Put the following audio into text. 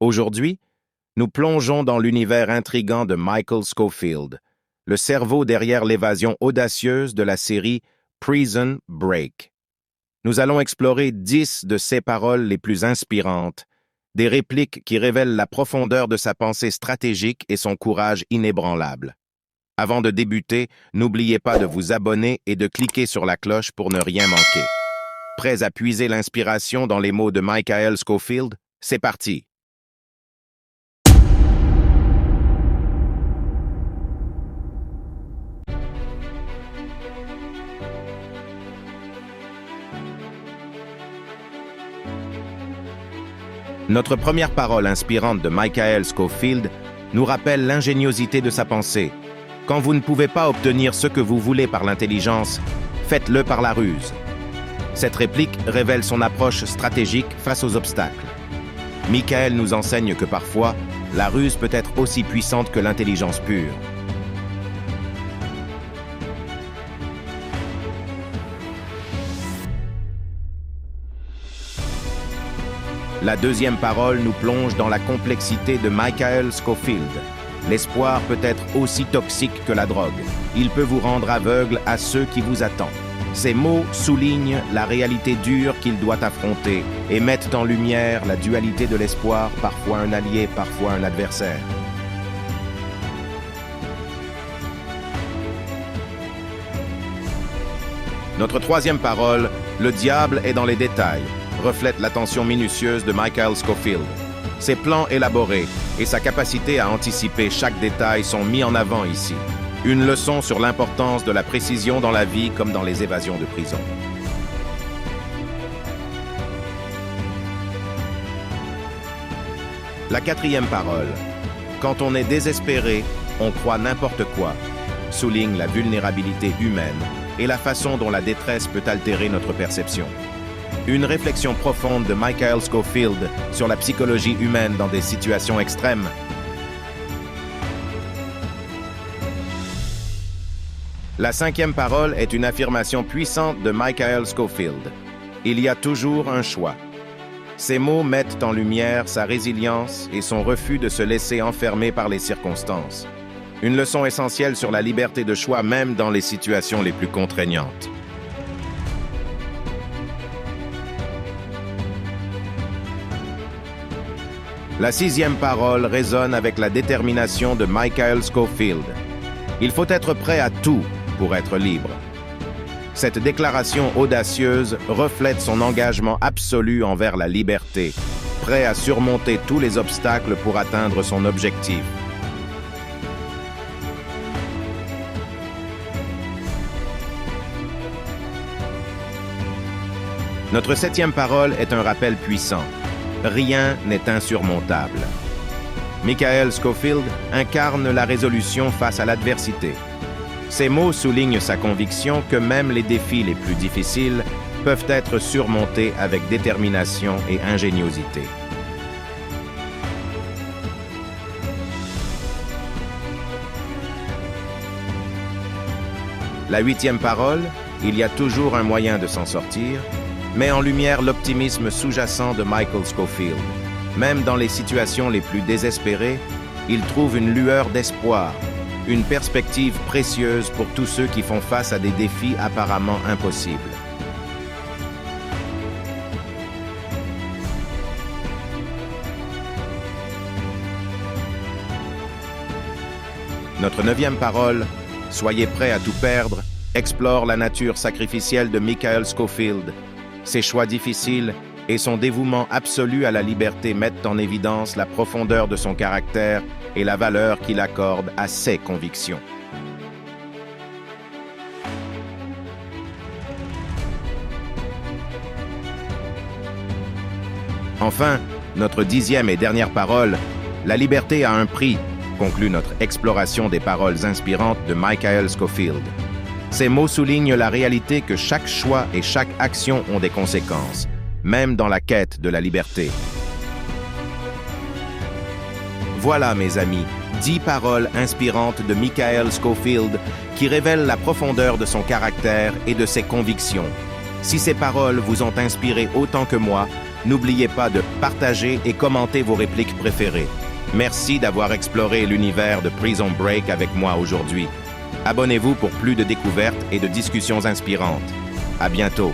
Aujourd'hui, nous plongeons dans l'univers intrigant de Michael Scofield, le cerveau derrière l'évasion audacieuse de la série Prison Break. Nous allons explorer 10 de ses paroles les plus inspirantes, des répliques qui révèlent la profondeur de sa pensée stratégique et son courage inébranlable. Avant de débuter, n'oubliez pas de vous abonner et de cliquer sur la cloche pour ne rien manquer. Prêts à puiser l'inspiration dans les mots de Michael Scofield? C'est parti! Notre première parole inspirante de Michael Scofield nous rappelle l'ingéniosité de sa pensée. Quand vous ne pouvez pas obtenir ce que vous voulez par l'intelligence, faites-le par la ruse. Cette réplique révèle son approche stratégique face aux obstacles. Michael nous enseigne que parfois, la ruse peut être aussi puissante que l'intelligence pure. La deuxième parole nous plonge dans la complexité de Michael Scofield. L'espoir peut être aussi toxique que la drogue. Il peut vous rendre aveugle à ceux qui vous attendent. Ces mots soulignent la réalité dure qu'il doit affronter et mettent en lumière la dualité de l'espoir, parfois un allié, parfois un adversaire. Notre troisième parole, le diable est dans les détails, reflète l'attention minutieuse de Michael Scofield. Ses plans élaborés et sa capacité à anticiper chaque détail sont mis en avant ici. Une leçon sur l'importance de la précision dans la vie comme dans les évasions de prison. La quatrième parole. Quand on est désespéré, on croit n'importe quoi, souligne la vulnérabilité humaine et la façon dont la détresse peut altérer notre perception. Une réflexion profonde de Michael Scofield sur la psychologie humaine dans des situations extrêmes. La cinquième parole est une affirmation puissante de Michael Scofield. Il y a toujours un choix. Ces mots mettent en lumière sa résilience et son refus de se laisser enfermer par les circonstances. Une leçon essentielle sur la liberté de choix même dans les situations les plus contraignantes. La sixième parole résonne avec la détermination de Michael Scofield. Il faut être prêt à tout pour être libre. Cette déclaration audacieuse reflète son engagement absolu envers la liberté, prêt à surmonter tous les obstacles pour atteindre son objectif. Notre septième parole est un rappel puissant. Rien n'est insurmontable. Michael Scofield incarne la résolution face à l'adversité. Ces mots soulignent sa conviction que même les défis les plus difficiles peuvent être surmontés avec détermination et ingéniosité. La huitième parole, il y a toujours un moyen de s'en sortir, met en lumière l'optimisme sous-jacent de Michael Scofield. Même dans les situations les plus désespérées, il trouve une lueur d'espoir, une perspective précieuse pour tous ceux qui font face à des défis apparemment impossibles. Notre neuvième parole, soyez prêts à tout perdre, explore la nature sacrificielle de Michael Scofield. Ses choix difficiles et son dévouement absolu à la liberté mettent en évidence la profondeur de son caractère et la valeur qu'il accorde à ses convictions. Enfin, notre dixième et dernière parole, la liberté a un prix, conclut notre exploration des paroles inspirantes de Michael Scofield. Ces mots soulignent la réalité que chaque choix et chaque action ont des conséquences, même dans la quête de la liberté. Voilà, mes amis, 10 paroles inspirantes de Michael Scofield qui révèlent la profondeur de son caractère et de ses convictions. Si ces paroles vous ont inspiré autant que moi, N'oubliez pas de partager et commenter vos répliques préférées. Merci d'avoir exploré l'univers de Prison Break avec moi aujourd'hui. Abonnez-vous pour plus de découvertes et de discussions inspirantes. À bientôt.